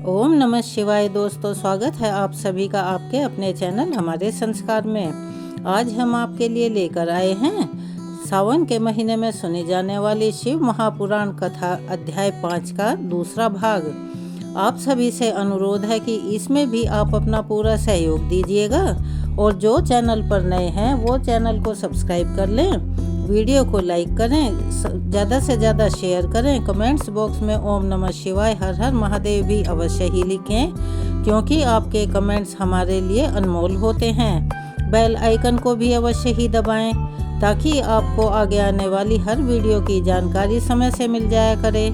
ओम नमः शिवाय। दोस्तों, स्वागत है आप सभी का आपके अपने चैनल हमारे संस्कार में। आज हम आपके लिए लेकर आए हैं सावन के महीने में सुनी जाने वाली शिव महापुराण कथा अध्याय 5 का दूसरा भाग। आप सभी से अनुरोध है कि इसमें भी आप अपना पूरा सहयोग दीजिएगा और जो चैनल पर नए हैं वो चैनल को सब्सक्राइब कर लें, वीडियो को लाइक करें, ज़्यादा से ज़्यादा शेयर करें। कमेंट्स बॉक्स में ओम नमः शिवाय हर हर महादेव भी अवश्य ही लिखें, क्योंकि आपके कमेंट्स हमारे लिए अनमोल होते हैं। बेल आइकन को भी अवश्य ही दबाएं ताकि आपको आगे आने वाली हर वीडियो की जानकारी समय से मिल जाया करे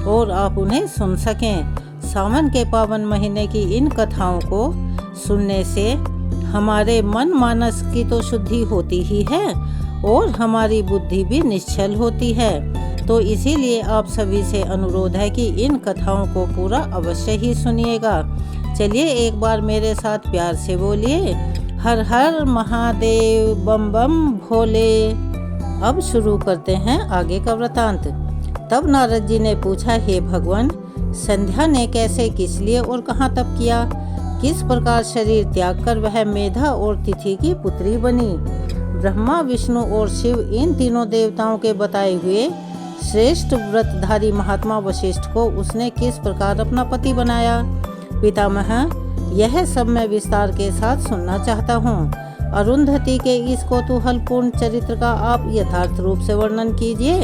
और आप उन्हें सुन सकें। सावन के पावन महीने की इन कथाओं को सुनने से हमारे मन मानस की तो शुद्धि होती ही है और हमारी बुद्धि भी निश्चल होती है। तो इसीलिए आप सभी से अनुरोध है कि इन कथाओं को पूरा अवश्य ही सुनिएगा। चलिए एक बार मेरे साथ प्यार से बोलिए, हर हर महादेव बम बम भोले। अब शुरू करते हैं आगे का वृतांत। तब नारद जी ने पूछा, हे भगवान, संध्या ने कैसे, किस लिए और कहाँ तप किया? किस प्रकार शरीर त्याग कर वह मेधा और तिथि की पुत्री बनी? ब्रह्मा, विष्णु और शिव इन तीनों देवताओं के बताए हुए श्रेष्ठ व्रतधारी महात्मा वशिष्ठ को उसने किस प्रकार अपना पति बनाया? पितामह, यह सब मैं विस्तार के साथ सुनना चाहता हूँ। अरुंधति के इस कौतूहलपूर्ण चरित्र का आप यथार्थ रूप से वर्णन कीजिए।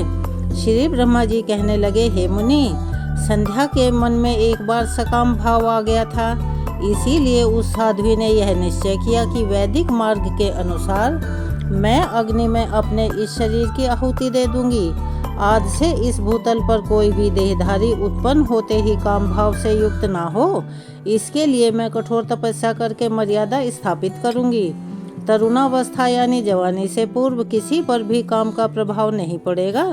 श्री ब्रह्मा जी कहने लगे, हे मुनि, संध्या के मन में एक बार सकाम भाव आ गया था। इसीलिए उस साध्वी ने यह निश्चय किया कि वैदिक मार्ग के अनुसार मैं अग्नि में अपने इस शरीर की आहुति दे दूंगी। आज से इस भूतल पर कोई भी देहधारी उत्पन्न होते ही काम भाव से युक्त ना हो, इसके लिए मैं कठोर तपस्या करके मर्यादा स्थापित करूंगी। तरुणावस्था यानी जवानी से पूर्व किसी पर भी काम का प्रभाव नहीं पड़ेगा,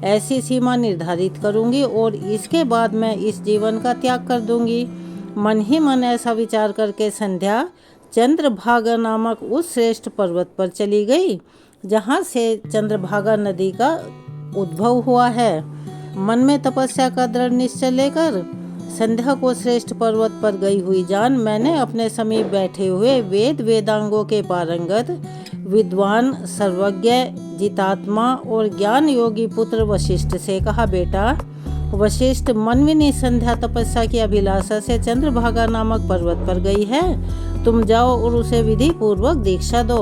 ऐसी सीमा निर्धारित करूंगी और इसके बाद मैं इस जीवन का त्याग कर दूंगी। मन ही मन ऐसा विचार करके संध्या चंद्रभागा नामक उस श्रेष्ठ पर्वत पर चली गई जहाँ से चंद्रभागा नदी का उद्भव हुआ है। मन में तपस्या का दृढ़ निश्चय लेकर संध्या को श्रेष्ठ पर्वत पर गई हुई जान मैंने अपने समीप बैठे हुए वेद वेदांगों के पारंगत विद्वान, सर्वज्ञ, जितात्मा और ज्ञान योगी पुत्र वशिष्ठ से कहा, बेटा वशिष्ठ, मनविनी संध्या तपस्या की अभिलाषा से चंद्रभागा नामक पर्वत पर गई है। तुम जाओ और उसे विधि पूर्वक दीक्षा दो।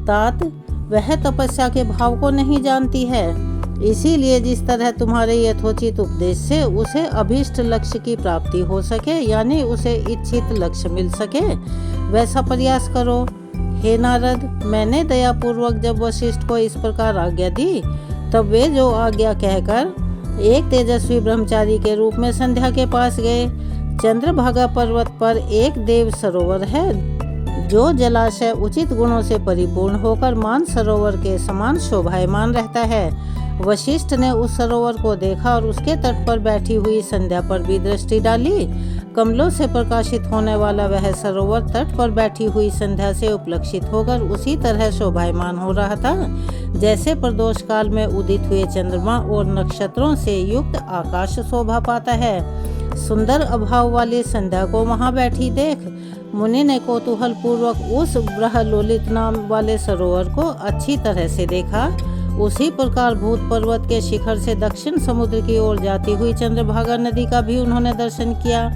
तात, वह तपस्या के भाव को नहीं जानती है, इसीलिए जिस तरह तुम्हारे यथोचित उपदेश से उसे अभीष्ट लक्ष्य की प्राप्ति हो सके, यानी उसे इच्छित लक्ष्य मिल सके, वैसा प्रयास करो। हे नारद, मैंने दयापूर्वक जब वशिष्ठ को इस प्रकार आज्ञा दी, तब वे जो आज्ञा कहकर एक तेजस्वी ब्रह्मचारी के रूप में संध्या के पास गए। चंद्रभागा पर्वत पर एक देव सरोवर है जो जलाशय उचित गुणों से परिपूर्ण होकर मान सरोवर के समान शोभायमान रहता है। वशिष्ठ ने उस सरोवर को देखा और उसके तट पर बैठी हुई संध्या पर भी दृष्टि डाली। कमलों से प्रकाशित होने वाला वह सरोवर तट पर बैठी हुई संध्या से उपलक्षित होकर उसी तरह शोभायमान हो रहा था जैसे प्रदोष काल में उदित हुए चंद्रमा और नक्षत्रों से युक्त आकाश शोभा पाता है। सुंदर अभाव वाली संध्या को वहां बैठी देख मुनि ने कौतूहल पूर्वक उस ब्रहलोलित नाम वाले सरोवर को अच्छी तरह से देखा। उसी प्रकार भूत पर्वत के शिखर से दक्षिण समुद्र की ओर जाती हुई चंद्रभागा नदी का भी उन्होंने दर्शन किया।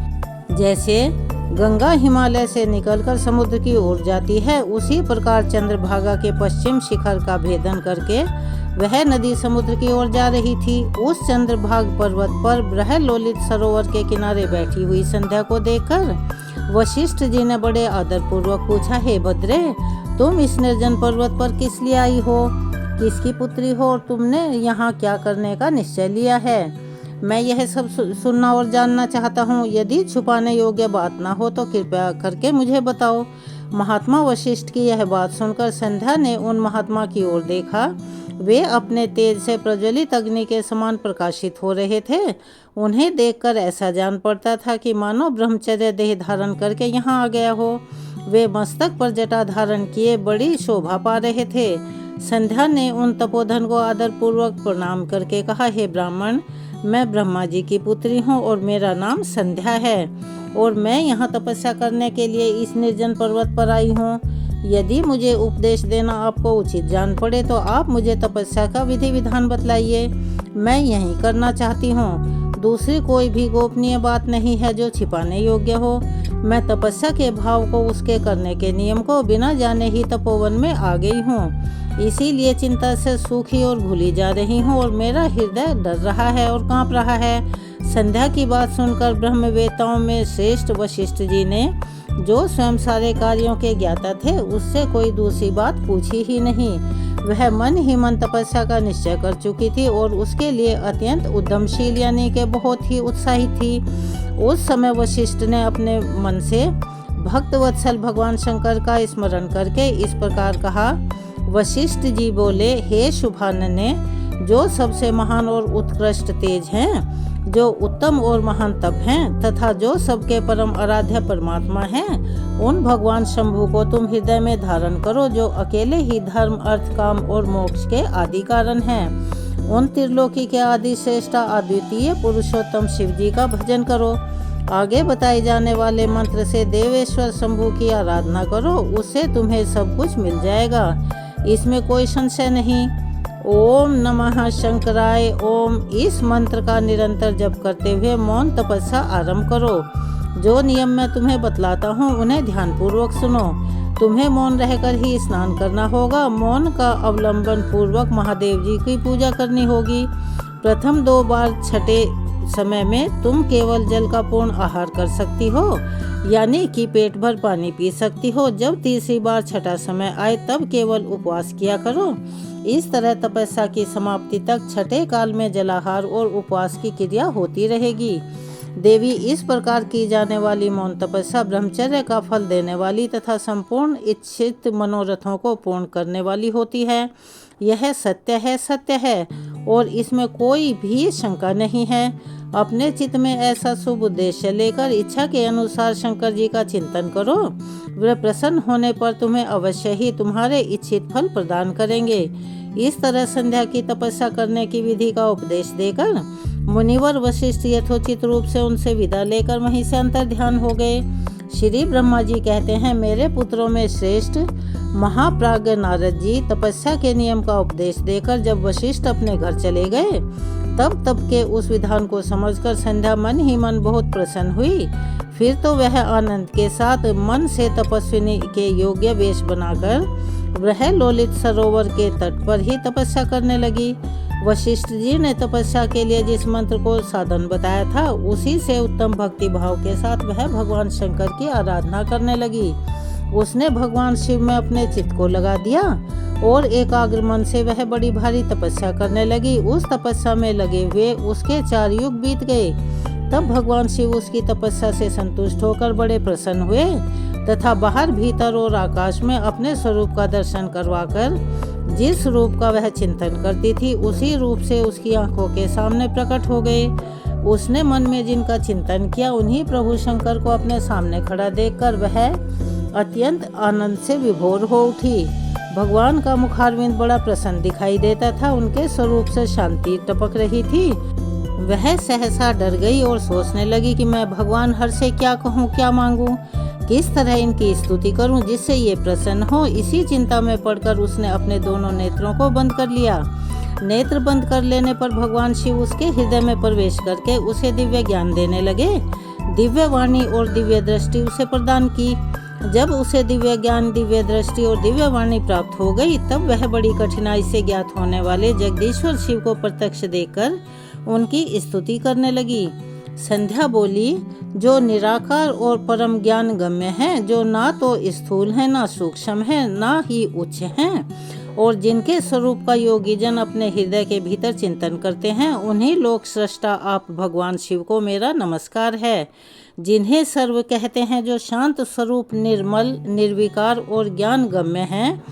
जैसे गंगा हिमालय से निकलकर समुद्र की ओर जाती है, उसी प्रकार चंद्रभागा के पश्चिम शिखर का भेदन करके वह नदी समुद्र की ओर जा रही थी। उस चंद्रभाग पर्वत पर ब्रहलोलित सरोवर के किनारे बैठी हुई संध्या को देखकर वशिष्ठ जी ने बड़े आदर पूर्वक पूछा, हे भद्रे, तुम इस निर्जन पर्वत पर किस लिए आई हो? किसकी पुत्री हो और तुमने यहाँ क्या करने का निश्चय लिया है? मैं यह सब सुनना और जानना चाहता हूँ। यदि छुपाने योग्य बात ना हो तो कृपया करके मुझे बताओ। महात्मा वशिष्ठ की यह बात सुनकर संध्या ने उन महात्मा की ओर देखा। वे अपने तेज से प्रज्वलित अग्नि के समान प्रकाशित हो रहे थे। उन्हें देखकर ऐसा जान पड़ता था कि मानो ब्रह्मचर्य देह धारण करके यहाँ आ गया हो। वे मस्तक पर जटा धारण किए बड़ी शोभा पा रहे थे। संध्या ने उन तपोधन को आदर पूर्वक प्रणाम करके कहा, हे ब्राह्मण, मैं ब्रह्मा जी की पुत्री हूँ और मेरा नाम संध्या है। और मैं यहाँ तपस्या करने के लिए इस निर्जन पर्वत पर आई हूँ। यदि मुझे उपदेश देना आपको उचित जान पड़े तो आप मुझे तपस्या का विधि विधान बतलाइए, मैं यही करना चाहती हूँ। दूसरी कोई भी गोपनीय बात नहीं है जो छिपाने योग्य हो। मैं तपस्या के भाव को, उसके करने के नियम को बिना जाने ही तपोवन में आ गई हूँ। इसीलिए चिंता से सूखी और भूली जा रही हूँ और मेरा हृदय डर रहा है और कांप रहा है। संध्या की बात सुनकर ब्रह्मवेत्ताओं में श्रेष्ठ वशिष्ठ जी ने, जो स्वयं सारे कार्यों के ज्ञाता थे, उससे कोई दूसरी बात पूछी ही नहीं। वह मन ही मन तपस्या का निश्चय कर चुकी थी और उसके लिए अत्यंत उद्यमशील यानी कि बहुत ही उत्साहित थी। उस समय वशिष्ठ ने अपने मन से भक्त वत्सल भगवान शंकर का स्मरण करके इस प्रकार कहा। वशिष्ठ जी बोले, हे शुभानने, जो सबसे महान और उत्कृष्ट तेज हैं, जो उत्तम और महान तप हैं तथा जो सबके परम आराध्य परमात्मा हैं, उन भगवान शंभु को तुम हृदय में धारण करो, जो अकेले ही धर्म, अर्थ, काम और मोक्ष के आदि कारण हैं। उन त्रिलोकी के आदि श्रेष्ठ अद्वितीय पुरुषोत्तम शिव जी का भजन करो। आगे बताए जाने वाले मंत्र से देवेश्वर शंभु की आराधना करो, उससे तुम्हें सब कुछ मिल जाएगा, इसमें कोई संशय नहीं। ओम नमः शंकराय ओम, इस मंत्र का निरंतर जप करते हुए मौन तपस्या आरंभ करो। जो नियम मैं तुम्हें बतलाता हूँ उन्हें ध्यानपूर्वक सुनो। तुम्हें मौन रहकर ही स्नान करना होगा। मौन का अवलंबन पूर्वक महादेव जी की पूजा करनी होगी। प्रथम 2 बार छठे समय में तुम केवल जल का पूर्ण आहार कर सकती हो, यानी कि पेट भर पानी पी सकती हो। जब तीसरी बार छठा समय आए तब केवल उपवास किया करो। इस तरह तपस्या की समाप्ति तक छठे काल में जलाहार और उपवास की क्रिया होती रहेगी। देवी, इस प्रकार की जाने वाली मौन तपस्या ब्रह्मचर्य का फल देने वाली तथा संपूर्ण इच्छित मनोरथों को पूर्ण करने वाली होती है। यह सत्य है और इसमें कोई भी शंका नहीं है। अपने चित्त में ऐसा शुभ उद्देश्य लेकर इच्छा के अनुसार शंकर जी का चिंतन करो। वे प्रसन्न होने पर तुम्हें अवश्य ही तुम्हारे इच्छित फल प्रदान करेंगे। इस तरह संध्या की तपस्या करने की विधि का उपदेश देकर मुनिवर वशिष्ठ यथोचित रूप से उनसे विदा लेकर वहीं से अंतर ध्यान हो गए। श्री ब्रह्मा जी कहते हैं, मेरे पुत्रों में श्रेष्ठ महाप्राज्ञ नारद जी तपस्या के नियम का उपदेश देकर जब वशिष्ठ अपने घर चले गए, तब के उस विधान को समझकर संध्या मन ही मन बहुत प्रसन्न हुई। फिर तो वह आनंद के साथ मन से तपस्विनी के योग्य वेश बनाकर वह लोलित सरोवर के तट पर ही तपस्या करने लगी। वशिष्ठ जी ने तपस्या के लिए जिस मंत्र को साधन बताया था, उसी से उत्तम भक्ति भाव के साथ वह भगवान शंकर की आराधना करने लगी। उसने भगवान शिव में अपने चित्त को लगा दिया और एकाग्र मन से वह बड़ी भारी तपस्या करने लगी। उस तपस्या में लगे हुए उसके 4 युग बीत गए। तब भगवान शिव उसकी तपस्या से संतुष्ट होकर बड़े प्रसन्न हुए तथा बाहर, भीतर और आकाश में अपने स्वरूप का दर्शन करवाकर जिस रूप का वह चिंतन करती थी, उसी रूप से उसकी आंखों के सामने प्रकट हो गए। उसने मन में जिनका चिंतन किया, उन्हीं प्रभु शंकर को अपने सामने खड़ा देखकर वह अत्यंत आनंद से विभोर हो उठी। भगवान का मुखारविंद बड़ा प्रसन्न दिखाई देता था। उनके स्वरूप से शांति टपक रही थी। वह सहसा डर गई और सोचने लगी कि मैं भगवान हर से क्या कहूँ, क्या मांगूं, किस तरह इनकी स्तुति करूं जिससे ये प्रसन्न हो। इसी चिंता में पड़कर उसने अपने दोनों नेत्रों को बंद कर लिया। नेत्र बंद कर लेने पर भगवान शिव उसके हृदय में प्रवेश करके उसे दिव्य ज्ञान देने लगे। दिव्य वाणी और दिव्य दृष्टि उसे प्रदान की। जब उसे दिव्य ज्ञान, दिव्य दृष्टि और दिव्य वाणी प्राप्त हो गई, तब वह बड़ी कठिनाई से ज्ञात होने वाले जगदीश्वर शिव को प्रत्यक्ष देखकर उनकी स्तुति करने लगी। संध्या बोली, जो निराकार और परम ज्ञान गम्य हैं, जो ना तो स्थूल हैं, ना सूक्ष्म हैं, ना ही उच्च हैं, और जिनके स्वरूप का योगी जन अपने हृदय के भीतर चिंतन करते हैं, उन्हीं लोक सृष्टा आप भगवान शिव को मेरा नमस्कार है। जिन्हें सर्व कहते हैं, जो शांत स्वरूप, निर्मल, निर्विकार और ज्ञान गम्य हैं,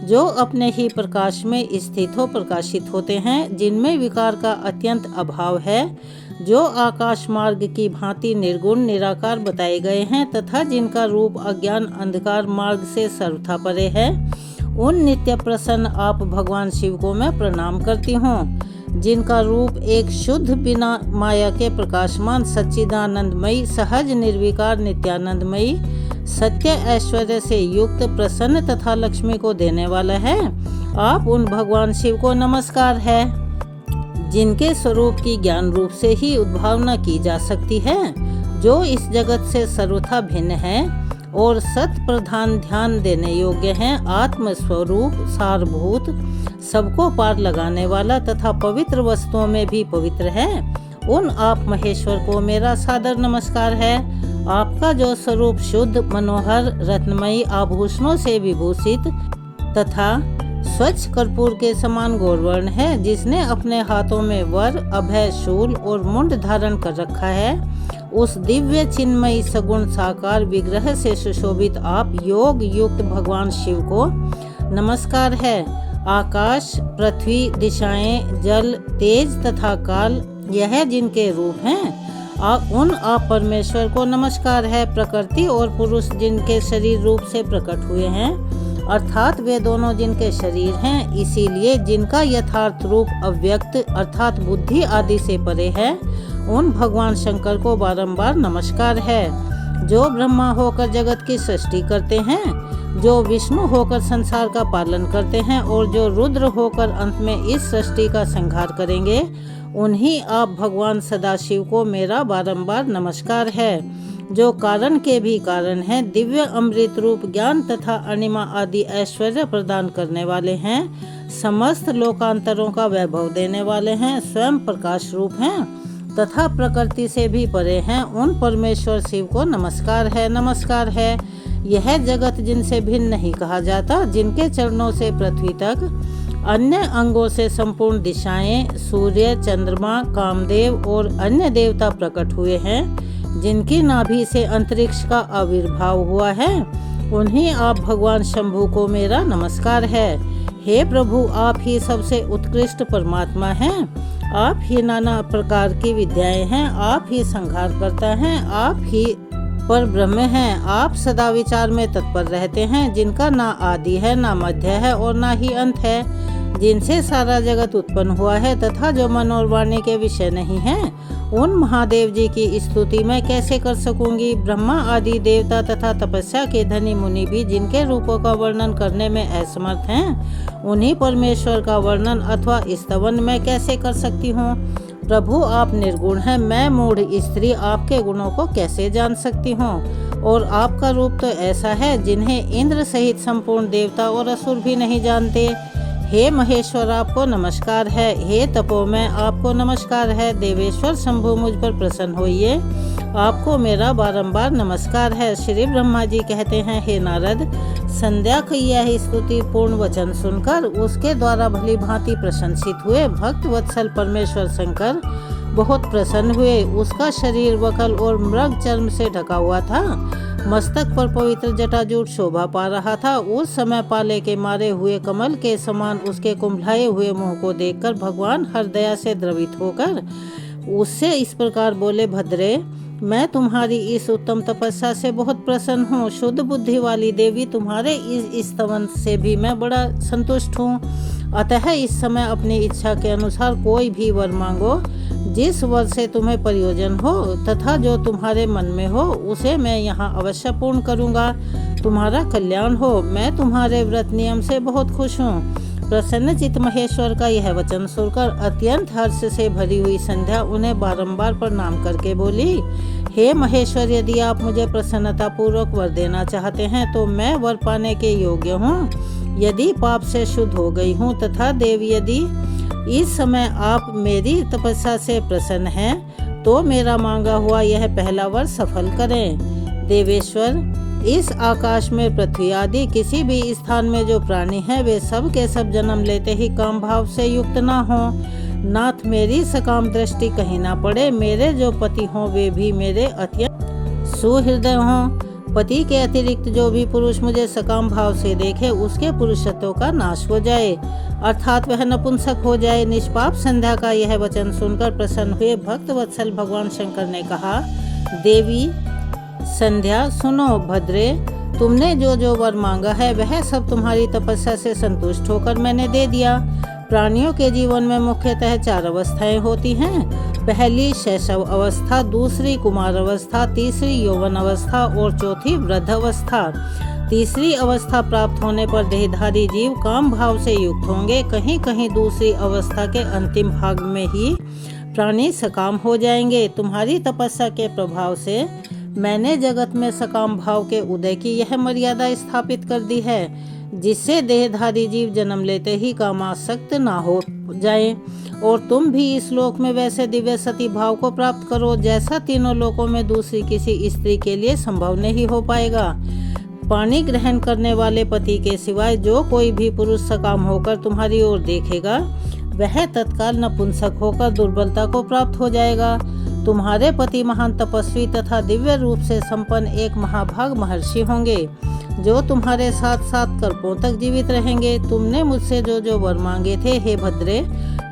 जो अपने ही प्रकाश में स्थित हो प्रकाशित होते हैं, जिनमें विकार का अत्यंत अभाव है, जो आकाश मार्ग की भांति निर्गुण निराकार बताए गए हैं तथा जिनका रूप अज्ञान अंधकार मार्ग से सर्वथा परे है, उन नित्य प्रसन्न आप भगवान शिव को मैं प्रणाम करती हूँ। जिनका रूप एक शुद्ध बिना माया के प्रकाशमान सच्चिदानंदमयी सहज निर्विकार नित्यानंदमयी सत्य ऐश्वर्य से युक्त प्रसन्न तथा लक्ष्मी को देने वाला है, आप उन भगवान शिव को नमस्कार है जिनके स्वरूप की ज्ञान रूप से ही उद्भावना की जा सकती है, जो इस जगत से सर्वथा भिन्न है और सत प्रधान ध्यान देने योग्य हैं, आत्म स्वरूप सारभूत सबको पार लगाने वाला तथा पवित्र वस्तुओं में भी पवित्र है। उन आप महेश्वर को मेरा सादर नमस्कार है। आपका जो स्वरूप शुद्ध मनोहर रत्नमयी आभूषणों से विभूषित तथा स्वच्छ कर्पूर के समान गौरवर्ण है, जिसने अपने हाथों में वर अभय शूल और मुंड धारण कर रखा है, उस दिव्य चिन्मयी सगुण साकार विग्रह से सुशोभित आप योग युक्त भगवान शिव को नमस्कार है। आकाश पृथ्वी दिशाएं जल तेज तथा काल यह जिनके रूप हैं, उन आप परमेश्वर को नमस्कार है। प्रकृति और पुरुष जिनके शरीर रूप से प्रकट हुए हैं, अर्थात वे दोनों जिनके शरीर हैं, इसीलिए जिनका यथार्थ रूप अव्यक्त अर्थात बुद्धि आदि से परे है, उन भगवान शंकर को बारंबार नमस्कार है। जो ब्रह्मा होकर जगत की सृष्टि करते हैं, जो विष्णु होकर संसार का पालन करते हैं और जो रुद्र होकर अंत में इस सृष्टि का संहार करेंगे, उन्हीं आप भगवान सदाशिव को मेरा बारंबार नमस्कार है। जो कारण के भी कारण हैं, दिव्य अमृत रूप ज्ञान तथा अनिमा आदि ऐश्वर्य प्रदान करने वाले हैं, समस्त लोकांतरों का वैभव देने वाले हैं, स्वयं प्रकाश रूप हैं तथा प्रकृति से भी परे हैं, उन परमेश्वर शिव को नमस्कार है, नमस्कार है। यह जगत जिनसे भिन्न नहीं कहा जाता, जिनके चरणों से पृथ्वी तक अन्य अंगों से संपूर्ण दिशाएं, सूर्य चंद्रमा कामदेव और अन्य देवता प्रकट हुए हैं, जिनकी नाभि से अंतरिक्ष का आविर्भाव हुआ है, उन्हीं आप भगवान शंभु को मेरा नमस्कार है। हे प्रभु, आप ही सबसे उत्कृष्ट परमात्मा हैं, आप ही नाना प्रकार की विद्याएं हैं, आप ही संहार करता हैं, आप ही पर ब्रह्म हैं, आप सदा विचार में तत्पर रहते हैं, जिनका ना आदि है ना मध्य है और ना ही अंत है, जिनसे सारा जगत उत्पन्न हुआ है तथा जो मन और वाणी के विषय नहीं है, उन महादेव जी की स्तुति मैं कैसे कर सकूंगी। ब्रह्मा आदि देवता तथा तपस्या के धनी मुनि भी जिनके रूपों का वर्णन करने में असमर्थ हैं, उन्हीं परमेश्वर का वर्णन अथवा स्तवन मैं कैसे कर सकती हूँ। प्रभु, आप निर्गुण हैं, मैं मूढ़ स्त्री आपके गुणों को कैसे जान सकती हूँ। और आपका रूप तो ऐसा है जिन्हें इंद्र सहित संपूर्ण देवता और असुर भी नहीं जानते। हे महेश्वर, आपको नमस्कार है। हे तपोमय, आपको नमस्कार है। देवेश्वर शंभु, मुझ पर प्रसन्न होइए, आपको मेरा बारंबार नमस्कार है। श्री ब्रह्मा जी कहते हैं, हे नारद, संध्या की यह स्तुति पूर्ण वचन सुनकर उसके द्वारा भली भांति प्रशंसित हुए भक्त वत्सल परमेश्वर शंकर बहुत प्रसन्न हुए। उसका शरीर वकल और मृग चर्म से ढका हुआ था, मस्तक पर पवित्र जटाजूट शोभा पा रहा था। उस समय पाले के मारे हुए कमल के समान उसके कुंभलाए हुए मुंह को देखकर भगवान हृदय से द्रवित होकर उससे इस प्रकार बोले, भद्रे, मैं तुम्हारी इस उत्तम तपस्या से बहुत प्रसन्न हूँ। शुद्ध बुद्धि वाली देवी, तुम्हारे इस स्तवन से भी मैं बड़ा संतुष्ट हूँ। अतः इस समय अपनी इच्छा के अनुसार कोई भी वर मांगो, जिस वर से तुम्हें प्रयोजन हो तथा जो तुम्हारे मन में हो, उसे मैं यहाँ अवश्य पूर्ण करूँगा। तुम्हारा कल्याण हो। मैं तुम्हारे व्रत नियम से बहुत खुश हूँ। प्रसन्नचित्त महेश्वर का यह वचन सुनकर अत्यंत हर्ष से भरी हुई संध्या उन्हें बारंबार प्रणाम करके बोली, हे महेश्वर, यदि आप मुझे प्रसन्नता पूर्वक वर देना चाहते हैं तो मैं वर पाने के योग्य हूँ। यदि पाप से शुद्ध हो गई हूँ तथा देवी, यदि इस समय आप मेरी तपस्या से प्रसन्न हैं तो मेरा मांगा हुआ यह पहला वर सफल करें। देवेश्वर, इस आकाश में पृथ्वी आदि किसी भी स्थान में जो प्राणी हैं, वे सब के सब जन्म लेते ही काम भाव से युक्त ना हो। नाथ, मेरी सकाम दृष्टि कहीं ना पड़े। मेरे जो पति हों वे भी मेरे अत्यंत सुहृदय हों। पति के अतिरिक्त जो भी पुरुष मुझे सकाम भाव से देखे, उसके पुरुषत्व का नाश हो जाए, अर्थात वह नपुंसक हो जाए। निष्पाप संध्या का यह वचन सुनकर प्रसन्न हुए भक्त वत्सल भगवान शंकर ने कहा, देवी संध्या, सुनो। भद्रे, तुमने जो जो वर मांगा है वह सब तुम्हारी तपस्या से संतुष्ट होकर मैंने दे दिया। प्राणियों के जीवन में मुख्यतः 4 अवस्थाएं होती हैं। पहली शैशव अवस्था, दूसरी कुमार अवस्था, तीसरी यौवन अवस्था और चौथी वृद्ध अवस्था। तीसरी अवस्था प्राप्त होने पर देहधारी जीव काम भाव से युक्त होंगे। कहीं कहीं दूसरी अवस्था के अंतिम भाग में ही प्राणी सकाम हो जाएंगे। तुम्हारी तपस्या के प्रभाव से मैंने जगत में सकाम भाव के उदय की यह मर्यादा स्थापित कर दी है, जिससे देहधारी जीव जन्म लेते ही कामासक्त ना हो जाएं, और तुम भी इस लोक में वैसे दिव्य सती भाव को प्राप्त करो जैसा तीनों लोकों में दूसरी किसी स्त्री के लिए संभव नहीं हो पाएगा। पानी ग्रहण करने वाले पति के सिवाय जो कोई भी पुरुष सकाम होकर तुम्हारी ओर देखेगा, वह तत्काल नपुंसक होकर दुर्बलता को प्राप्त हो जाएगा। तुम्हारे पति महान तपस्वी तथा दिव्य रूप से संपन्न एक महाभाग महर्षि होंगे, जो तुम्हारे साथ 7 कल्पों तक जीवित रहेंगे। तुमने मुझसे जो जो वर मांगे थे, हे भद्रे,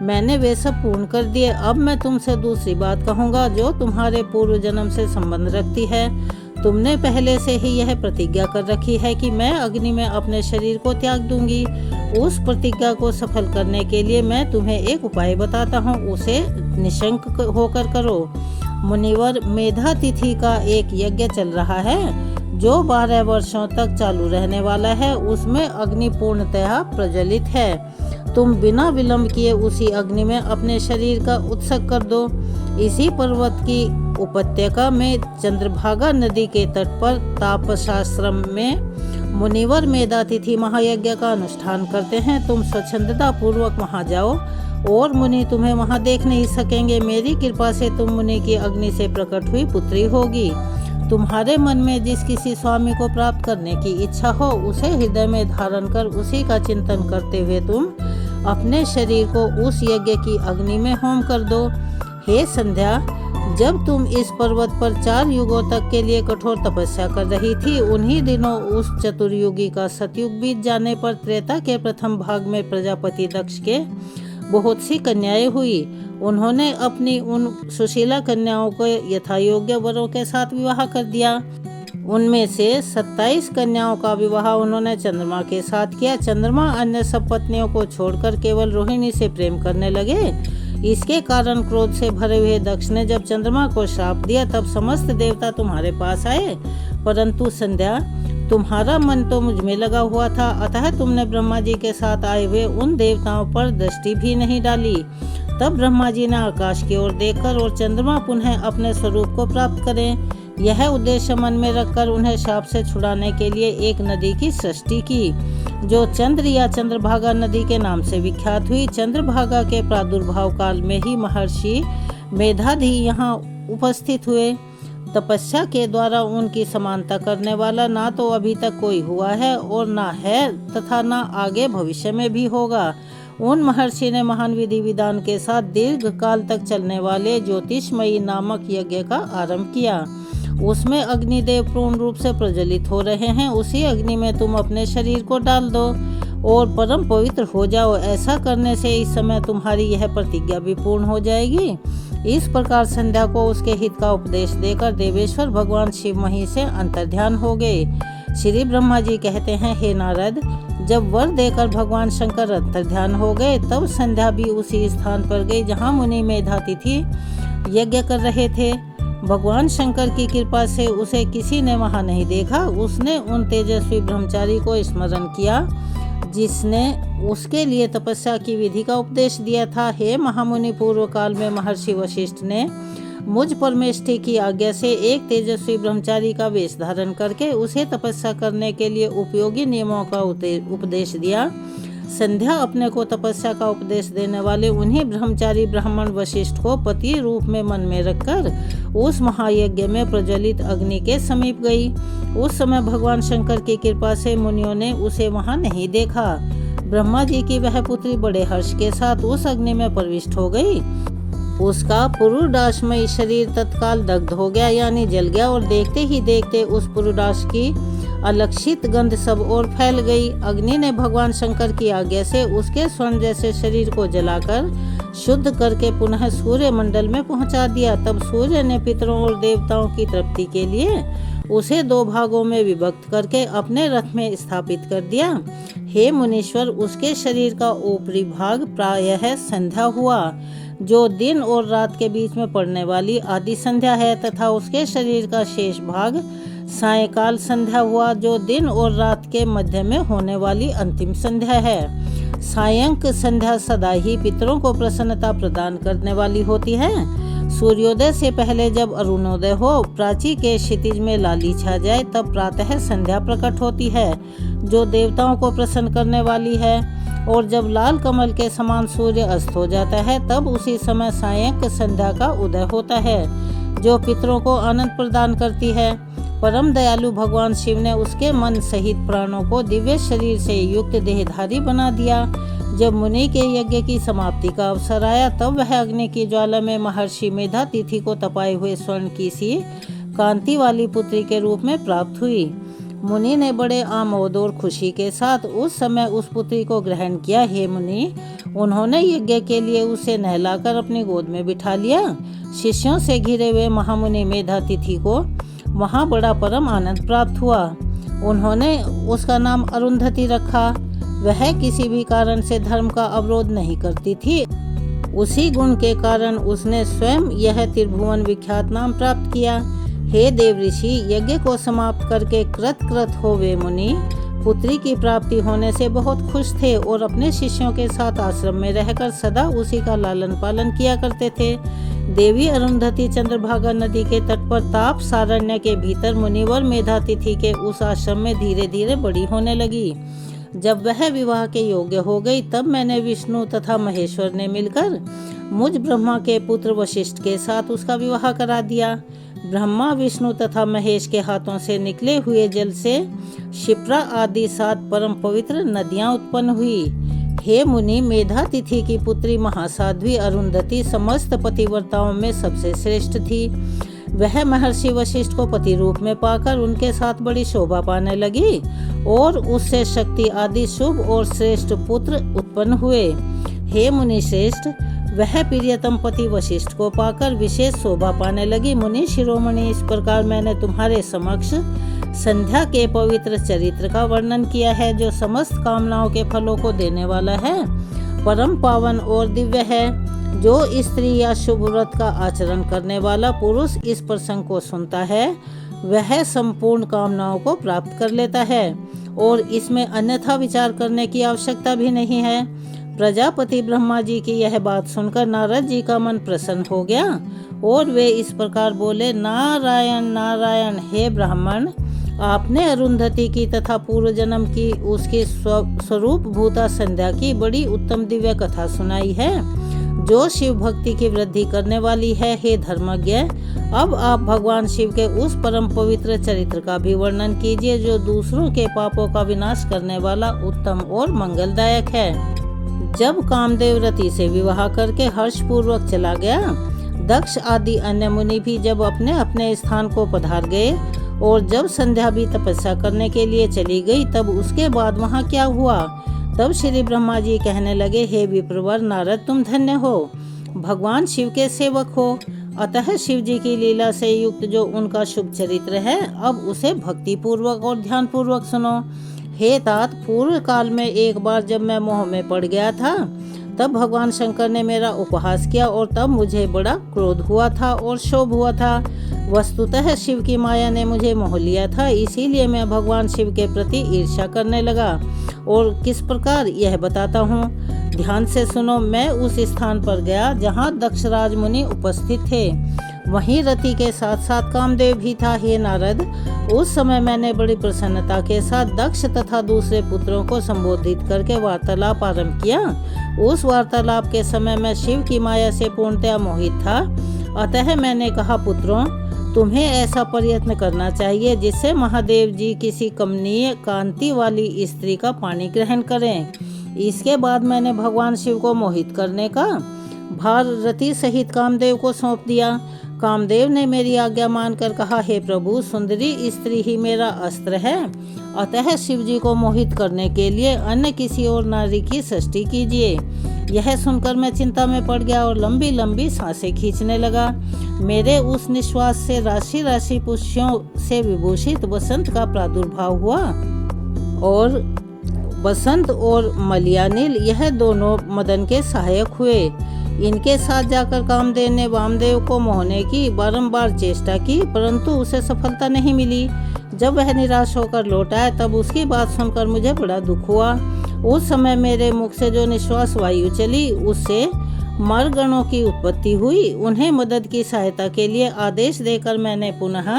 मैंने वे सब पूर्ण कर दिए। अब मैं तुमसे दूसरी बात कहूँगा, जो तुम्हारे पूर्व जन्म से संबंध रखती है। तुमने पहले से ही यह प्रतिज्ञा कर रखी है कि मैं अग्नि में अपने शरीर को त्याग दूंगी। उस प्रतिज्ञा को सफल करने के लिए मैं तुम्हें एक उपाय बताता हूँ, उसे निशंक होकर करो। मुनिवर, मेधा तिथि का एक यज्ञ चल रहा है, जो 12 वर्षों तक चालू रहने वाला है। उसमें अग्नि पूर्णतः प्रज्वलित है। तुम बिना विलंब किए उसी अग्नि में अपने शरीर का उत्सर्ग कर दो। इसी पर्वत की उपत्यका में चंद्रभागा नदी के तट पर तापसाश्रम में मुनिवर मेधातिथि महायज्ञ का अनुष्ठान करते हैं। तुम स्वच्छंदता पूर्वक वहां जाओ और मुनि तुम्हें वहां देख नहीं सकेंगे। मेरी कृपा से तुम मुनि की अग्नि से प्रकट हुई पुत्री होगी। तुम्हारे मन में जिस किसी स्वामी को प्राप्त करने की इच्छा हो, उसे हृदय में धारण कर उसी का चिंतन करते हुए तुम अपने शरीर को उस यज्ञ की अग्नि में होम कर दो। हे संध्या, जब तुम इस पर्वत पर 4 युगों तक के लिए कठोर तपस्या कर रही थी, उन्हीं दिनों उस चतुर्युगी का सतयुग बीत जाने पर त्रेता के प्रथम भाग में प्रजापति दक्ष के बहुत सी कन्याएं हुई। उन्होंने अपनी उन सुशीला कन्याओं को यथायोग्य वरों के साथ विवाह कर दिया। उनमें से 27 कन्याओं का विवाह उन्होंने चंद्रमा के साथ किया। चंद्रमा अन्य सब पत्नियों को छोड़कर केवल रोहिणी से प्रेम करने लगे। इसके कारण क्रोध से भरे हुए दक्ष ने जब चंद्रमा को श्राप दिया, तब समस्त देवता तुम्हारे पास आए। परंतु संध्या, तुम्हारा मन तो मुझ में लगा हुआ था, अतः तुमने ब्रह्मा जी के साथ आए हुए उन देवताओं पर दृष्टि भी नहीं डाली। तब ब्रह्मा जी ने आकाश की ओर देखकर और चंद्रमा पुनः अपने स्वरूप को प्राप्त करें, यह उद्देश्य मन में रखकर उन्हें शाप से छुड़ाने के लिए एक नदी की सृष्टि की, जो चंद्र या चंद्रभागा नदी के नाम से विख्यात हुई। चंद्रभागा के प्रादुर्भाव काल में ही महर्षि मेधाधि यहाँ उपस्थित हुए। तपस्या के द्वारा उनकी समानता करने वाला ना तो अभी तक कोई हुआ है और ना है तथा ना आगे भविष्य में भी होगा। उन महर्षि ने महान विधि विधान के साथ दीर्घ काल तक चलने वाले ज्योतिषमयी नामक यज्ञ का आरंभ किया। उसमें अग्निदेव पूर्ण रूप से प्रज्वलित हो रहे हैं। उसी अग्नि में तुम अपने शरीर को डाल दो और परम पवित्र हो जाओ। ऐसा करने से इस समय तुम्हारी यह प्रतिज्ञा भी पूर्ण हो जाएगी। इस प्रकार संध्या को उसके हित का उपदेश देकर देवेश्वर भगवान शिव मही से अंतर्ध्यान हो गए। श्री ब्रह्मा जी कहते हैं, हे नारद, जब वर देकर भगवान शंकर अंतर्ध्यान हो गए, तब संध्या भी उसी स्थान पर गई जहाँ मुनि मेधातिथि यज्ञ कर रहे थे। भगवान शंकर की कृपा से उसे किसी ने वहां नहीं देखा। उसने उन तेजस्वी ब्रह्मचारी को स्मरण किया जिसने उसके लिए तपस्या की विधि का उपदेश दिया था। हे महामुनि, पूर्व काल में महर्षि वशिष्ठ ने मुझ परमेष्ठी की आज्ञा से एक तेजस्वी ब्रह्मचारी का वेश धारण करके उसे तपस्या करने के लिए उपयोगी नियमों का उपदेश दिया। संध्या अपने को तपस्या का उपदेश देने वाले उन्हीं ब्रह्मचारी ब्राह्मण वशिष्ठ को पति रूप में मन में रखकर उस महायज्ञ में प्रज्वलित अग्नि के समीप गई। उस समय भगवान शंकर की कृपा से मुनियों ने उसे वहां नहीं देखा। ब्रह्मा जी की वह पुत्री बड़े हर्ष के साथ उस अग्नि में प्रविष्ट हो गई। उसका पुरुडाशमय शरीर तत्काल दग्ध हो गया, यानी जल गया, और देखते ही देखते उस पुरुडाश की अलक्षित गंध सब ओर फैल गई। अग्नि ने भगवान शंकर की आज्ञा से उसके स्वर्ण जैसे शरीर को जलाकर शुद्ध करके पुनः सूर्य मंडल में पहुंचा दिया। तब सूर्य ने पितरों और देवताओं की तृप्ति के लिए उसे 2 भागों में विभक्त करके अपने रथ में स्थापित कर दिया। हे मुनीश्वर, उसके शरीर का ऊपरी भाग प्रायः संध्या हुआ, जो दिन और रात के बीच में पड़ने वाली आदि संध्या है, तथा उसके शरीर का शेष भाग सायंकाल संध्या हुआ, जो दिन और रात के मध्य में होने वाली अंतिम संध्या है। सायंक संध्या सदा ही पितरों को प्रसन्नता प्रदान करने वाली होती है। सूर्योदय से पहले जब अरुणोदय हो, प्राची के क्षितिज में लाली छा जाए, तब प्रातः संध्या प्रकट होती है, जो देवताओं को प्रसन्न करने वाली है। और जब लाल कमल के समान सूर्य अस्त हो जाता है, तब उसी समय सायंक संध्या का उदय होता है, जो पितरों को आनंद प्रदान करती है। परम दयालु भगवान शिव ने उसके मन सहित प्राणों को दिव्य शरीर से युक्त देहधारी बना दिया। जब मुनि के यज्ञ की समाप्ति का अवसर आया, तब वह अग्नि की ज्वाला में महर्षि मेधातिथि को तपाए हुए स्वर्ण की सी कांति वाली पुत्री के रूप में प्राप्त हुई। मुनि ने बड़े आमोद और खुशी के साथ उस समय उस पुत्री को ग्रहण किया। हे मुनि, उन्होंने यज्ञ के लिए उसे नहलाकर अपनी गोद में बिठा लिया। शिष्यों से घिरे हुए महामुनि मेधातिथि को वहाँ बड़ा परम आनंद प्राप्त हुआ। उन्होंने उसका नाम अरुंधति रखा। वह किसी भी कारण से धर्म का अवरोध नहीं करती थी। उसी गुण के कारण उसने स्वयं यह त्रिभुवन विख्यात नाम प्राप्त किया। हे देव ऋषि, यज्ञ को समाप्त करके कृत हो वे मुनि पुत्री की प्राप्ति होने से बहुत खुश थे और अपने शिष्यों के साथ आश्रम में रहकर सदा उसी का लालन पालन किया करते थे। देवी अरुंधति चंद्रभागा नदी के तट पर ताप सारण्य के भीतर मुनिवर मेधातिथि के उस आश्रम में धीरे धीरे बड़ी होने लगी। जब वह विवाह के योग्य हो गई, तब मैंने विष्णु तथा महेश्वर ने मिलकर मुझ ब्रह्मा के पुत्र वशिष्ठ के साथ उसका विवाह करा दिया। ब्रह्मा, विष्णु तथा महेश के हाथों से निकले हुए जल से क्षिप्रा आदि 7 परम पवित्र नदियां उत्पन्न हुई। हे मुनि, मेधातिथि की पुत्री महासाध्वी अरुंधति समस्त पतिव्रताओं में सबसे श्रेष्ठ थी। वह महर्षि वशिष्ठ को पति रूप में पाकर उनके साथ बड़ी शोभा पाने लगी और उससे शक्ति आदि शुभ और श्रेष्ठ पुत्र उत्पन्न हुए। हे मुनि श्रेष्ठ, वह प्रियतम पति वशिष्ठ को पाकर विशेष शोभा पाने लगी। मुनि शिरोमणि, इस प्रकार मैंने तुम्हारे समक्ष संध्या के पवित्र चरित्र का वर्णन किया है, जो समस्त कामनाओं के फलों को देने वाला है, परम पावन और दिव्य है। जो स्त्री या शुभ व्रत का आचरण करने वाला पुरुष इस प्रसंग को सुनता है, वह संपूर्ण कामनाओं को प्राप्त कर लेता है और इसमें अन्यथा विचार करने की आवश्यकता भी नहीं है। प्रजापति ब्रह्मा जी की यह बात सुनकर नारद जी का मन प्रसन्न हो गया और वे इस प्रकार बोले, नारायण नारायण। हे ब्राह्मण, आपने अरुंधति की तथा पूर्व जन्म की उसकी स्वरूप भूता संध्या की बड़ी उत्तम दिव्य कथा सुनाई है, जो शिव भक्ति की वृद्धि करने वाली है। हे धर्मज्ञ, अब आप भगवान शिव के उस परम पवित्र चरित्र का भी वर्णन कीजिए, जो दूसरों के पापों का विनाश करने वाला उत्तम और मंगलदायक है। जब कामदेव रति से विवाह करके हर्षपूर्वक चला गया, दक्ष आदि अन्य मुनि भी जब अपने अपने स्थान को पधार गए और जब संध्या भी तपस्या करने के लिए चली गई, तब उसके बाद वहाँ क्या हुआ? तब श्री ब्रह्मा जी कहने लगे, हे विप्रवर नारद, तुम धन्य हो, भगवान शिव के सेवक हो। अतः शिव जी की लीला से युक्त जो उनका शुभ चरित्र है, अब उसे भक्ति पूर्वक और ध्यान पूर्वक सुनो। हे तात, पूर्व काल में एक बार जब मैं मोह में पड़ गया था, तब भगवान शंकर ने मेरा उपहास किया और तब मुझे बड़ा क्रोध हुआ था और शोभ हुआ था। वस्तुतः शिव की माया ने मुझे मोह लिया था, इसीलिए मैं भगवान शिव के प्रति ईर्ष्या करने लगा। और किस प्रकार, यह बताता हूँ, ध्यान से सुनो। मैं उस स्थान पर गया जहाँ दक्षराज मुनि उपस्थित थे। वहीं रति के साथ साथ कामदेव भी था। हे नारद, उस समय मैंने बड़ी प्रसन्नता के साथ दक्ष तथा दूसरे पुत्रों को संबोधित करके वार्तालाप आरंभ किया। उस वार्तालाप के समय मैं शिव की माया से पूर्णतया मोहित था। अतः मैंने कहा, पुत्रों, तुम्हें ऐसा प्रयत्न करना चाहिए जिससे महादेव जी किसी कमनीय कांति वाली स्त्री का पानी ग्रहण करें। इसके बाद मैंने भगवान शिव को मोहित करने का भार रति सहित कामदेव को सौंप दिया। कामदेव ने मेरी आज्ञा मानकर कहा, हे प्रभु, सुंदरी स्त्री ही मेरा अस्त्र है, अतः शिव जी को मोहित करने के लिए अन्य किसी और नारी की सृष्टि कीजिए। यह सुनकर मैं चिंता में पड़ गया और लंबी लंबी सांसें खींचने लगा। मेरे उस निश्वास से राशि राशि पुष्पों से विभूषित बसंत का प्रादुर्भाव हुआ और बसंत और मलयानिल यह दोनों मदन के सहायक हुए। इनके साथ जाकर कामदेव ने वामदेव को मोहने की बारंबार चेष्टा की, परंतु उसे सफलता नहीं मिली। जब वह निराश होकर लौट आया तब उसकी बात सुनकर मुझे बड़ा दुख हुआ। उस समय मेरे मुख से जो निश्वास वायु चली उससे मरगणों की उत्पत्ति हुई। उन्हें मदद की सहायता के लिए आदेश देकर मैंने पुनः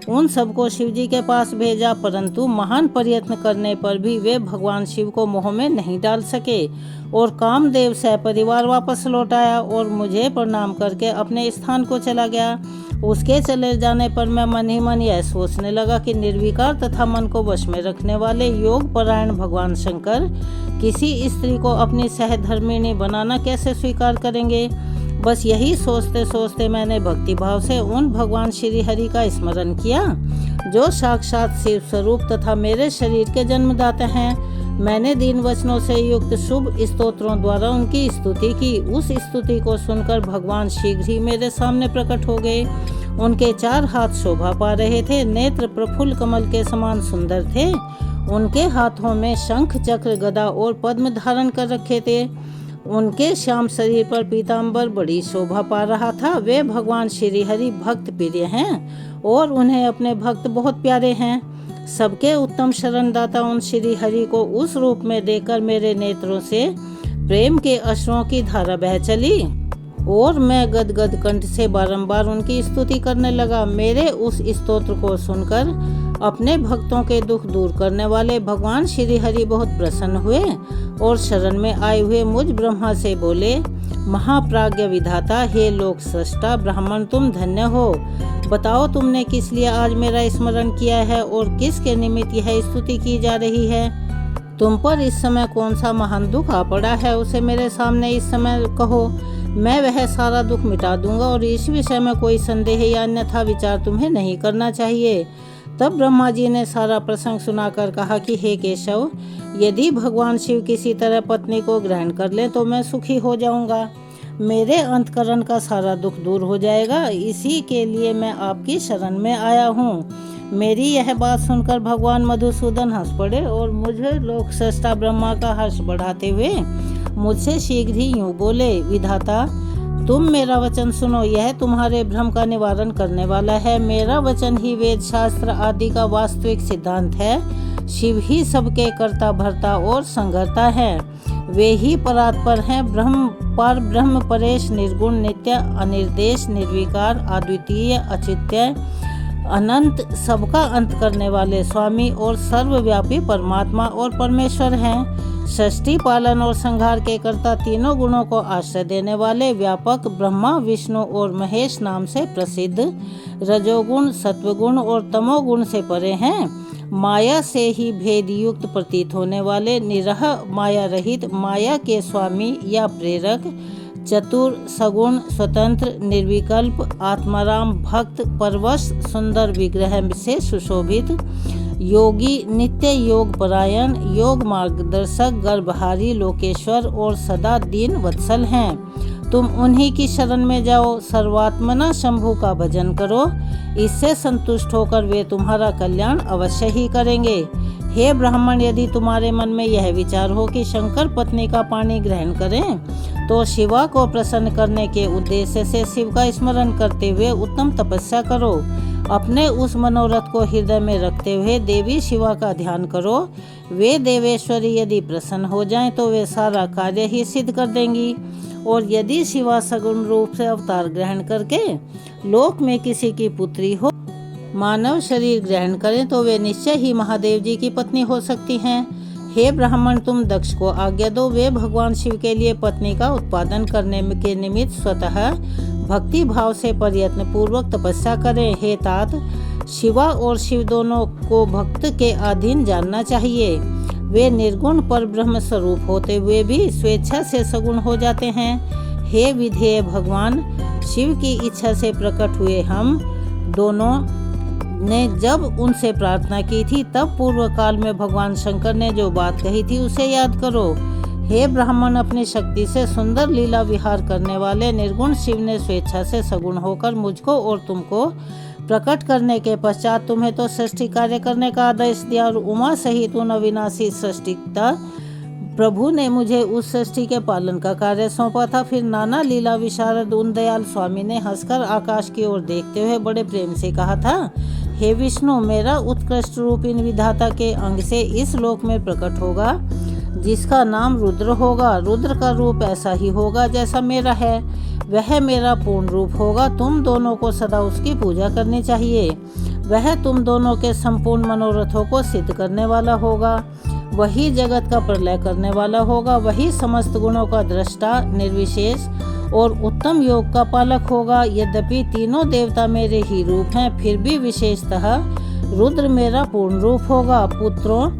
उन सबको शिव जी के पास भेजा, परंतु महान प्रयत्न करने पर भी वे भगवान शिव को मोह में नहीं डाल सके और कामदेव सपरिवार वापस लौट आया और मुझे प्रणाम करके अपने स्थान को चला गया। उसके चले जाने पर मैं मन ही मन यह सोचने लगा कि निर्विकार तथा मन को वश में रखने वाले योग परायण भगवान शंकर किसी स्त्री को अपनी सहधर्मिणी बनाना कैसे स्वीकार करेंगे। बस यही सोचते सोचते मैंने भक्ति भाव से उन भगवान श्री हरि का स्मरण किया जो साक्षात शिव स्वरूप तथा मेरे शरीर के जन्मदाता हैं। मैंने दीन वचनों से युक्त शुभ स्तोत्रों द्वारा उनकी स्तुति की। उस स्तुति को सुनकर भगवान शीघ्र ही मेरे सामने प्रकट हो गए। उनके 4 हाथ शोभा पा रहे थे, नेत्र प्रफुल्ल कमल के समान सुंदर थे। उनके हाथों में शंख चक्र गदा और पद्म धारण कर रखे थे। उनके श्याम शरीर पर पीताम्बर बड़ी शोभा पा रहा था। वे भगवान श्री हरि भक्त प्रिय हैं और उन्हें अपने भक्त बहुत प्यारे हैं। सबके उत्तम शरणदाता उन श्री हरि को उस रूप में देखकर मेरे नेत्रों से प्रेम के अश्रुओं की धारा बह चली और मैं गदगद कंठ से बारंबार उनकी स्तुति करने लगा। मेरे उस स्तोत्र को सुनकर अपने भक्तों के दुख दूर करने वाले भगवान श्री हरि बहुत प्रसन्न हुए और शरण में आए हुए मुझ ब्रह्मा से बोले, महाप्राज्ञ विधाता, हे लोक सृष्टा ब्राह्मण, तुम धन्य हो। बताओ तुमने किस लिए आज मेरा स्मरण किया है और किसके निमित्त यह स्तुति की जा रही है। तुम पर इस समय कौन सा महान दुख आ पड़ा है, उसे मेरे सामने इस समय कहो। मैं वह सारा दुख मिटा दूंगा और इस विषय में कोई संदेह या अन्यथा विचार तुम्हें नहीं करना चाहिए। तब ब्रह्मा जी ने सारा प्रसंग सुनाकर कहा कि हे केशव, यदि भगवान शिव किसी तरह पत्नी को ग्रहण कर ले तो मैं सुखी हो जाऊंगा। मेरे अंतकरण का सारा दुख दूर हो जाएगा। इसी के लिए मैं आपकी शरण में आया हूँ। मेरी यह बात सुनकर भगवान मधुसूदन हंस पड़े और मुझे लोक सृष्टा ब्रह्मा का हर्ष बढ़ाते हुए मुझसे शीघ्र ही यूं बोले, विधाता, तुम मेरा वचन सुनो, यह तुम्हारे भ्रम का निवारण करने वाला है। मेरा वचन ही वेद शास्त्र आदि का वास्तविक सिद्धांत है। शिव ही सबके कर्ता भरता और संघर्ता है। वे ही परात्पर हैं, ब्रह्म परेश, निर्गुण, नित्य, अनिर्देश, निर्विकार, अद्वितीय, अचित्य, अनंत, सबका अंत करने वाले स्वामी और सर्वव्यापी परमात्मा और परमेश्वर हैं। सृष्टि, पालन और संहार के कर्ता, तीनों गुणों को आश्रय देने वाले, व्यापक, ब्रह्मा, विष्णु और महेश नाम से प्रसिद्ध, रजोगुण, सत्वगुण और तमोगुण से परे हैं। माया से ही भेद युक्त प्रतीत होने वाले, निरह, माया रहित, माया के स्वामी या प्रेरक, चतुर, सगुण, स्वतंत्र, निर्विकल्प, आत्माराम, भक्त, परवश, सुंदर विग्रह से सुशोभित, योगी, नित्य योग परायण, योग मार्गदर्शक, गर्भहारी, लोकेश्वर और सदा दीन वत्सल हैं। तुम उन्हीं की शरण में जाओ, सर्वात्मना शंभु का भजन करो। इससे संतुष्ट होकर वे तुम्हारा कल्याण अवश्य ही करेंगे। हे ब्राह्मण, यदि तुम्हारे मन में यह विचार हो कि शंकर पत्नी का पानी ग्रहण करें तो शिवा को प्रसन्न करने के उद्देश्य से शिव का स्मरण करते हुए उत्तम तपस्या करो। अपने उस मनोरथ को हृदय में रखते हुए देवी शिवा का ध्यान करो। वे देवेश्वरी यदि प्रसन्न हो जाएं तो वे सारा कार्य ही सिद्ध कर देंगी। और यदि शिवा सगुण रूप से अवतार ग्रहण करके लोक में किसी की पुत्री हो, मानव शरीर ग्रहण करें तो वे निश्चय ही महादेव जी की पत्नी हो सकती हैं। हे ब्राह्मण, तुम दक्ष को आज्ञा दो, वे भगवान शिव के लिए पत्नी का उत्पादन करने के निमित्त स्वतः भक्ति भाव से प्रयत्न पूर्वक तपस्या करें। हे तात, शिवा और शिव दोनों को भक्त के अधीन जानना चाहिए। वे निर्गुण पर ब्रह्म स्वरूप होते हुए भी स्वेच्छा से सगुण हो जाते हैं। हे विधेय भगवान, शिव की इच्छा से प्रकट हुए हम दोनों ने जब उनसे प्रार्थना की थी तब पूर्व काल में भगवान शंकर ने जो बात कही थी उसे याद करो। हे ब्राह्मण, अपनी शक्ति से सुंदर लीला विहार करने वाले निर्गुण शिव ने स्वेच्छा से सगुण होकर मुझको और तुमको प्रकट करने के पश्चात तुम्हें तो सृष्टि कार्य करने का आदेश दिया और उमा सहित उन अविनाशी सृष्टिकर्ता प्रभु ने मुझे उस सृष्टि के पालन का कार्य सौंपा था। फिर नाना लीला विशारद उन दयाल स्वामी ने हंसकर आकाश की ओर देखते हुए बड़े प्रेम से कहा था, हे विष्णु, मेरा उत्कृष्ट रूप इन विधाता के अंग से इस लोक में प्रकट होगा जिसका नाम रुद्र होगा। रुद्र का रूप ऐसा ही होगा जैसा मेरा है, वह मेरा पूर्ण रूप होगा। तुम दोनों को सदा उसकी पूजा करनी चाहिए। वह तुम दोनों के संपूर्ण मनोरथों को सिद्ध करने वाला होगा। वही जगत का प्रलय करने वाला होगा। वही समस्त गुणों का दृष्टा, निर्विशेष और उत्तम योग का पालक होगा। यद्यपि तीनों देवता मेरे ही रूप हैं, फिर भी विशेषतः रुद्र मेरा पूर्ण रूप होगा। पुत्रों,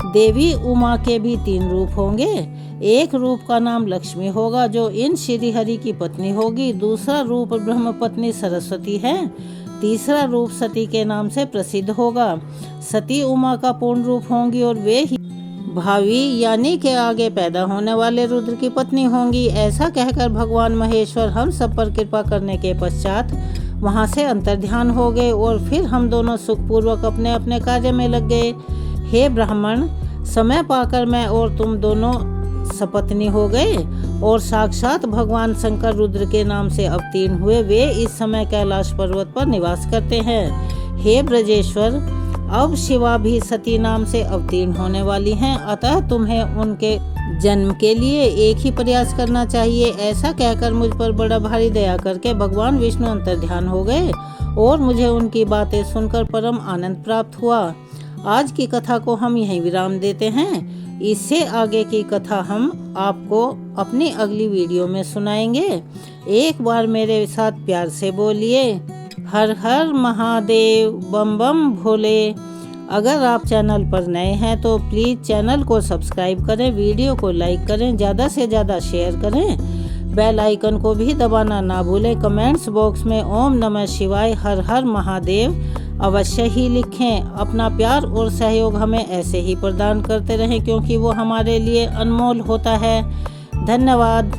देवी उमा के भी 3 रूप होंगे। एक रूप का नाम लक्ष्मी होगा जो इन श्री हरि की पत्नी होगी। दूसरा रूप ब्रह्म पत्नी सरस्वती है। तीसरा रूप सती के नाम से प्रसिद्ध होगा। सती उमा का पूर्ण रूप होंगी और वे ही भावी यानी के आगे पैदा होने वाले रुद्र की पत्नी होंगी। ऐसा कहकर भगवान महेश्वर हम सब पर कृपा करने के पश्चात वहां से अंतर्ध्यान हो गए और फिर हम दोनों सुखपूर्वक अपने अपने कार्य में लग गए। हे ब्राह्मण, समय पाकर मैं और तुम दोनों सपत्नी हो गए और साक्षात भगवान शंकर रुद्र के नाम से अवतीर्ण हुए। वे इस समय कैलाश पर्वत पर निवास करते हैं। हे ब्रजेश्वर, अब शिवा भी सती नाम से अवतीर्ण होने वाली हैं, अतः तुम्हें उनके जन्म के लिए एक ही प्रयास करना चाहिए। ऐसा कहकर मुझ पर बड़ा भारी दया करके भगवान विष्णु अंतर्ध्यान हो गए और मुझे उनकी बातें सुनकर परम आनंद प्राप्त हुआ। आज की कथा को हम यहीं विराम देते हैं। इससे आगे की कथा हम आपको अपनी अगली वीडियो में सुनाएंगे। एक बार मेरे साथ प्यार से बोलिए, हर हर महादेव, बम बम भोले। अगर आप चैनल पर नए हैं तो प्लीज़ चैनल को सब्सक्राइब करें, वीडियो को लाइक करें, ज़्यादा से ज़्यादा शेयर करें, बेल आइकन को भी दबाना ना भूलें। कमेंट्स बॉक्स में ओम नमः शिवाय, हर हर महादेव अवश्य ही लिखें। अपना प्यार और सहयोग हमें ऐसे ही प्रदान करते रहें क्योंकि वो हमारे लिए अनमोल होता है। धन्यवाद।